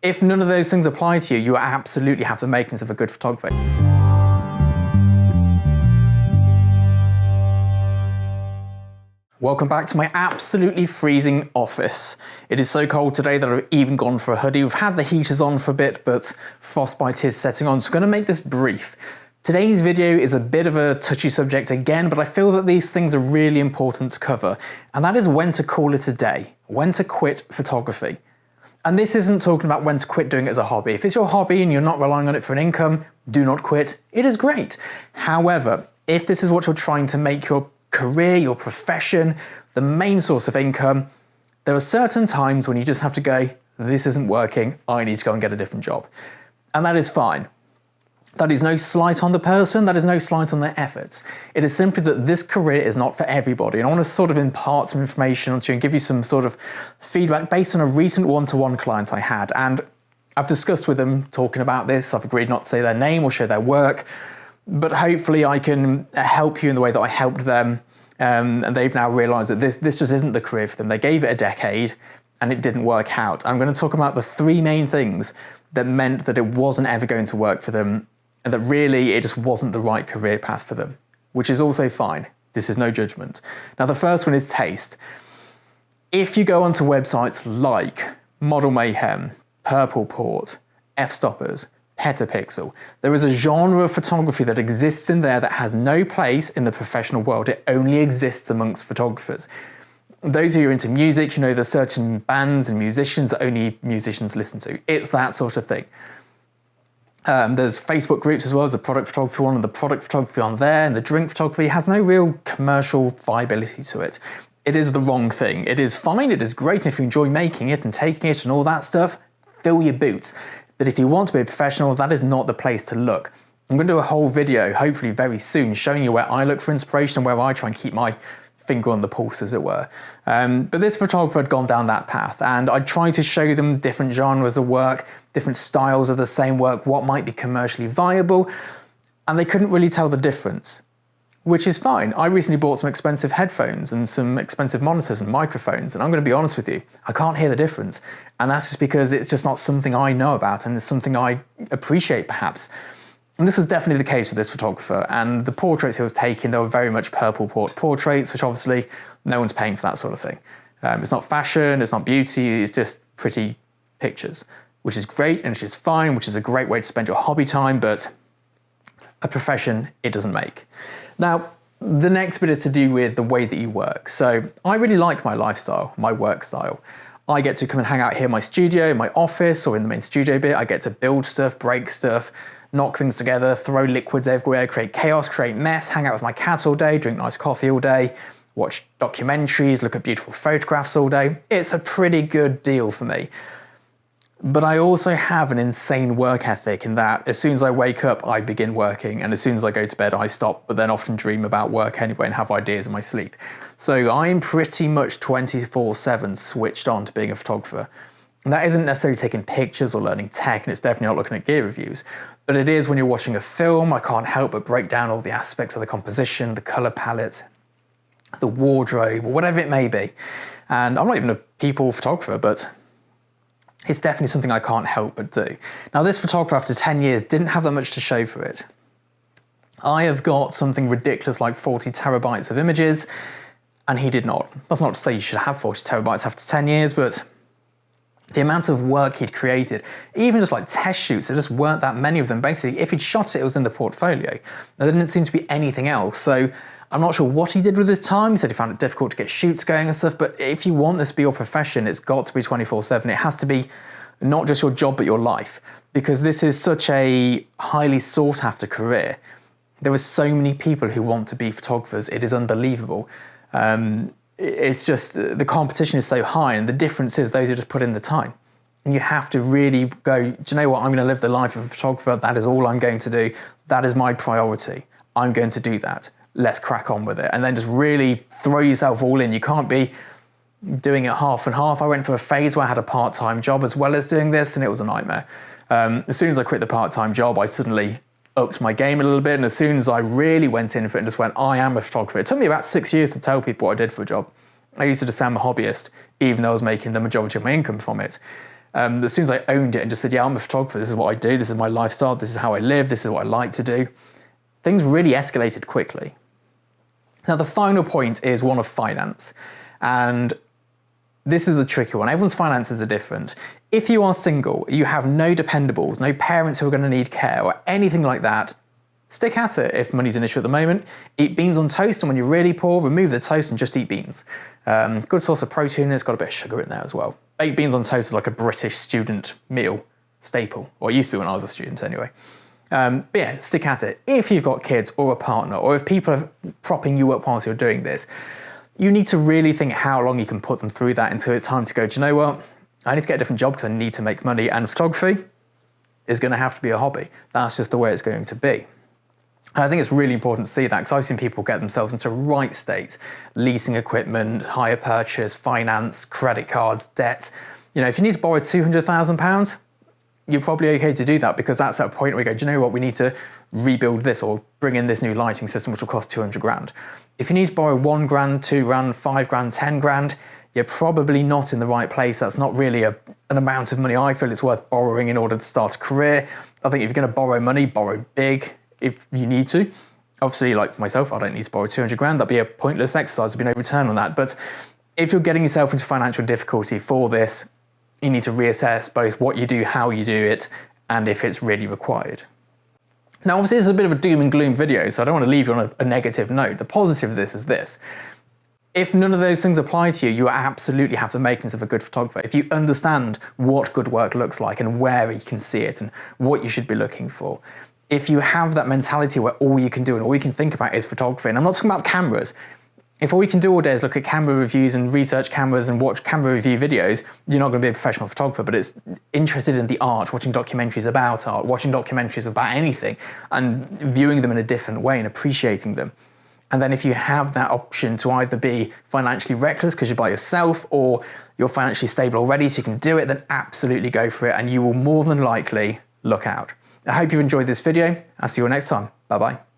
If none of those things apply to you, you absolutely have the makings of a good photographer. Welcome back to my absolutely freezing office. It is so cold today that I've even gone for a hoodie. We've had the heaters on for a bit, but frostbite is setting on, so I'm going to make this brief. Today's video is a bit of a touchy subject again, but I feel that these things are really important to cover, and that is when to call it a day, when to quit photography. And this isn't talking about when to quit doing it as a hobby. If it's your hobby and you're not relying on it for an income, do not quit. It is great. However, if this is what you're trying to make your career, your profession, the main source of income, there are certain times when you just have to go, this isn't working, I need to go and get a different job. And that is fine. That is no slight on the person, that is no slight on their efforts. It is simply that this career is not for everybody. And I want to sort of impart some information onto you and give you some sort of feedback based on a recent one-to-one client I had. And I've discussed with them talking about this. I've agreed not to say their name or show their work, but hopefully I can help you in the way that I helped them. And they've now realized that this just isn't the career for them. They gave it a decade and it didn't work out. I'm going to talk about the three main things that meant that it wasn't ever going to work for them, and that really it just wasn't the right career path for them, which is also fine. This is no judgment. Now, the first one is taste. If you go onto websites like Model Mayhem, Purple Port, F-Stoppers, Petapixel, there is a genre of photography that exists in there that has no place in the professional world. It only exists amongst photographers. Those of you who are into music, you know there's certain bands and musicians that only musicians listen to. It's that sort of thing. There's Facebook groups as well as the product photography one, and the product photography on there, and the drink photography has no real commercial viability to it. It is the wrong thing. It is fine, it is great, and if you enjoy making it and taking it and all that stuff, fill your boots. But if you want to be a professional, that is not the place to look. I'm going to do a whole video, hopefully very soon, showing you where I look for inspiration and where I try and keep my finger on the pulse, as it were. But this photographer had gone down that path, and I tried to show them different genres of work, different styles of the same work, what might be commercially viable, and they couldn't really tell the difference, which is fine. I recently bought some expensive headphones and some expensive monitors and microphones, and I'm going to be honest with you, I can't hear the difference, and that's just because it's just not something I know about, and it's something I appreciate perhaps. And this was definitely the case with this photographer, and the portraits he was taking, they were very much Purple Port portraits, which obviously no one's paying for that sort of thing. It's not fashion, it's not beauty, it's just pretty pictures, which is great and which is fine, which is a great way to spend your hobby time, but a profession it doesn't make. Now, the next bit is to do with the way that you work. So I really like my lifestyle, my work style. I get to come and hang out here in my studio, in my office, or in the main studio bit. I get to build stuff, break stuff, knock things together, throw liquids everywhere, create chaos, create mess, hang out with my cat all day, drink nice coffee all day, watch documentaries, look at beautiful photographs all day. It's a pretty good deal for me. But I also have an insane work ethic in that as soon as I wake up, I begin working, and as soon as I go to bed, I stop, but then often dream about work anyway and have ideas in my sleep. So I'm pretty much 24/7 switched on to being a photographer. And that isn't necessarily taking pictures or learning tech, and it's definitely not looking at gear reviews, but it is when you're watching a film, I can't help but break down all the aspects of the composition, the color palette, the wardrobe, or whatever it may be. And I'm not even a people photographer, but it's definitely something I can't help but do. Now, this photographer, after 10 years, didn't have that much to show for it. I have got something ridiculous like 40 terabytes of images, and he did not. That's not to say you should have 40 terabytes after 10 years, but the amount of work he'd created, even just like test shoots, there just weren't that many of them. Basically, if he'd shot it, it was in the portfolio. There didn't seem to be anything else. So I'm not sure what he did with his time. He said he found it difficult to get shoots going and stuff, but if you want this to be your profession, it's got to be 24/7. It has to be not just your job, but your life, because this is such a highly sought after career. There are so many people who want to be photographers. It is unbelievable. It's just, the competition is so high, and the difference is those who just put in the time. And you have to really go, do you know what, I'm going to live the life of a photographer. That is all I'm going to do. That is my priority. I'm going to do that. Let's crack on with it. And then just really throw yourself all in. You can't be doing it half and half. I went for a phase where I had a part-time job as well as doing this, and it was a nightmare. As soon as I quit the part-time job, I suddenly upped my game a little bit, and as soon as I really went in for it and just went, I am a photographer. It took me about 6 years to tell people what I did for a job. I used to just say I'm a hobbyist, even though I was making the majority of my income from it. As soon as I owned it and just said, yeah, I'm a photographer, this is what I do, this is my lifestyle, this is how I live, this is what I like to do, things really escalated quickly. Now, the final point is one of finance. And this is the tricky one. Everyone's finances are different. If you are single, you have no dependables, no parents who are going to need care or anything like that, stick at it if money's an issue at the moment. Eat beans on toast, and when you're really poor, remove the toast and just eat beans. Good source of protein, it's got a bit of sugar in there as well. Baked beans on toast is like a British student meal staple, or it used to be when I was a student anyway. But yeah, stick at it. If you've got kids or a partner, or if people are propping you up whilst you're doing this, you need to really think how long you can put them through that until it's time to go, do you know what? I need to get a different job because I need to make money, and photography is going to have to be a hobby. That's just the way it's going to be. And I think it's really important to see that, because I've seen people get themselves into right states, leasing equipment, hire purchase, finance, credit cards, debt. You know, if you need to borrow £200,000, you're probably okay to do that, because that's at a point where you go, do you know what, we need to rebuild this or bring in this new lighting system, which will cost 200 grand. If you need to borrow 1 grand, 2 grand, 5 grand, 10 grand, you're probably not in the right place. That's not really an amount of money I feel it's worth borrowing in order to start a career. I think if you're going to borrow money, borrow big if you need to. Obviously, like for myself, I don't need to borrow 200 grand. That'd be a pointless exercise. There'd be no return on that. But if you're getting yourself into financial difficulty for this, you need to reassess both what you do, how you do it, and if it's really required. Now, obviously, this is a bit of a doom and gloom video, so I don't want to leave you on a negative note. The positive of this is this. If none of those things apply to you, you absolutely have the makings of a good photographer. If you understand what good work looks like and where you can see it and what you should be looking for. If you have that mentality where all you can do and all you can think about is photography, and I'm not talking about cameras. If all you can do all day is look at camera reviews and research cameras and watch camera review videos, you're not going to be a professional photographer, but it's interested in the art, watching documentaries about art, watching documentaries about anything, and viewing them in a different way and appreciating them. And then if you have that option to either be financially reckless because you're by yourself, or you're financially stable already so you can do it, then absolutely go for it, and you will more than likely look out. I hope you've enjoyed this video. I'll see you all next time. Bye-bye.